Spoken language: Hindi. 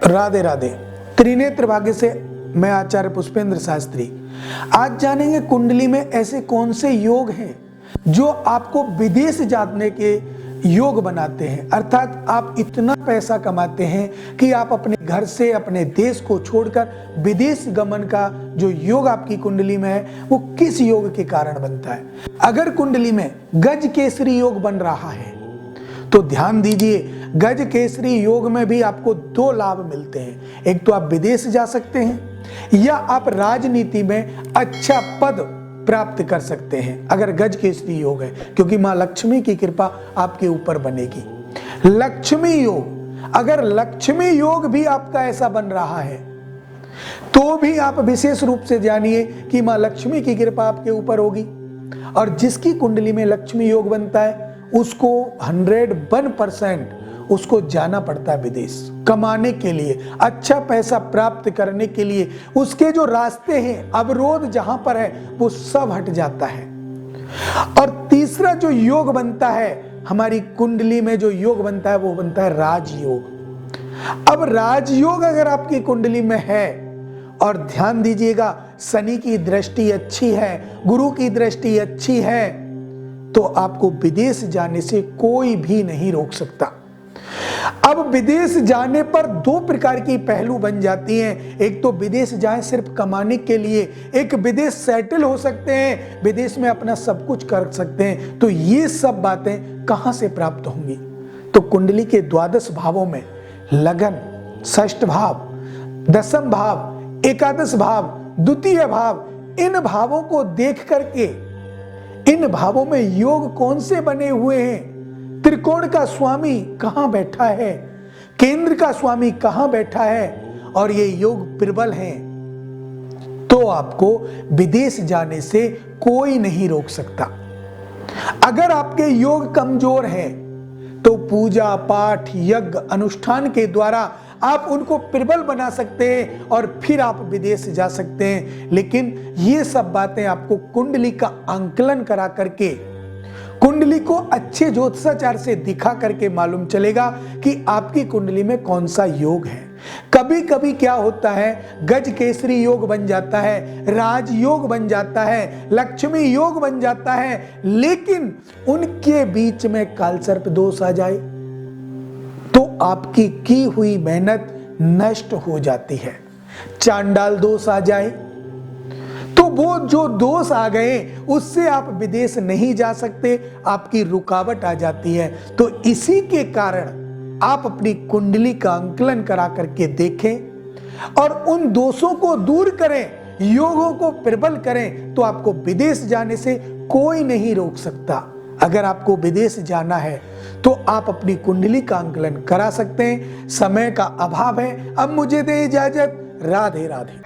राधे राधे। त्रिनेत्र भाग्य से मैं आचार्य पुष्पेंद्र शास्त्री। आज जानेंगे कुंडली में ऐसे कौन से योग हैं जो आपको विदेश जाने के योग बनाते हैं, अर्थात आप इतना पैसा कमाते हैं कि आप अपने घर से अपने देश को छोड़कर विदेश गमन का जो योग आपकी कुंडली में है वो किस योग के कारण बनता है। अगर कुंडली में गज केसरी योग बन रहा है तो ध्यान दीजिए, गज केसरी योग में भी आपको दो लाभ मिलते हैं। एक तो आप विदेश जा सकते हैं या आप राजनीति में अच्छा पद प्राप्त कर सकते हैं अगर गज केसरी योग है, क्योंकि मां लक्ष्मी की कृपा आपके ऊपर बनेगी। लक्ष्मी योग, अगर लक्ष्मी योग भी आपका ऐसा बन रहा है तो भी आप विशेष रूप से जानिए कि मां लक्ष्मी की कृपा आपके ऊपर होगी। और जिसकी कुंडली में लक्ष्मी योग बनता है उसको 101% उसको जाना पड़ता है विदेश कमाने के लिए, अच्छा पैसा प्राप्त करने के लिए। उसके जो रास्ते हैं, अवरोध जहां पर है वो सब हट जाता है। और तीसरा जो योग बनता है हमारी कुंडली में, जो योग बनता है वो बनता है राजयोग। अब राजयोग अगर आपकी कुंडली में है, और ध्यान दीजिएगा शनि की दृष्टि अच्छी है, गुरु की दृष्टि अच्छी है, तो आपको विदेश जाने से कोई भी नहीं रोक सकता। अब विदेश जाने पर दो प्रकार की पहलू बन जाती हैं। एक तो विदेश जाएं सिर्फ कमाने के लिए, एक विदेश सेटल हो सकते हैं, विदेश में अपना सब कुछ कर सकते हैं। तो ये सब बातें कहां से प्राप्त होंगी? तो कुंडली के द्वादश भावों में लगन, षष्ठ भाव, दसम भाव, एकादश भाव, द्वितीय भाव, इन भावों को देख करके इन भावों में योग कौन से बने हुए हैं, त्रिकोण का स्वामी कहां बैठा है, केंद्र का स्वामी कहां बैठा है, और ये योग प्रबल हैं, तो आपको विदेश जाने से कोई नहीं रोक सकता। अगर आपके योग कमजोर हैं तो पूजा पाठ यज्ञ अनुष्ठान के द्वारा आप उनको प्रबल बना सकते हैं और फिर आप विदेश जा सकते हैं। लेकिन ये सब बातें आपको कुंडली का आंकलन करा करके, कुंडली को अच्छे ज्योतिषाचार से दिखा करके मालूम चलेगा कि आपकी कुंडली में कौन सा योग है। कभी कभी क्या होता है, गज केसरी योग बन जाता है, राजयोग बन जाता है, लक्ष्मी योग बन जाता है, लेकिन उनके बीच में कालसर्प दोष आ जाए तो आपकी की हुई मेहनत नष्ट हो जाती है। चांडाल दोष आ जाए तो वो जो दोष आ गए उससे आप विदेश नहीं जा सकते, आपकी रुकावट आ जाती है। तो इसी के कारण आप अपनी कुंडली का आंकलन करा करके देखें और उन दोषों को दूर करें, योगों को प्रबल करें, तो आपको विदेश जाने से कोई नहीं रोक सकता। अगर आपको विदेश जाना है तो आप अपनी कुंडली का आंकलन करा सकते हैं। समय का अभाव है, अब मुझे दे इजाजत। राधे राधे।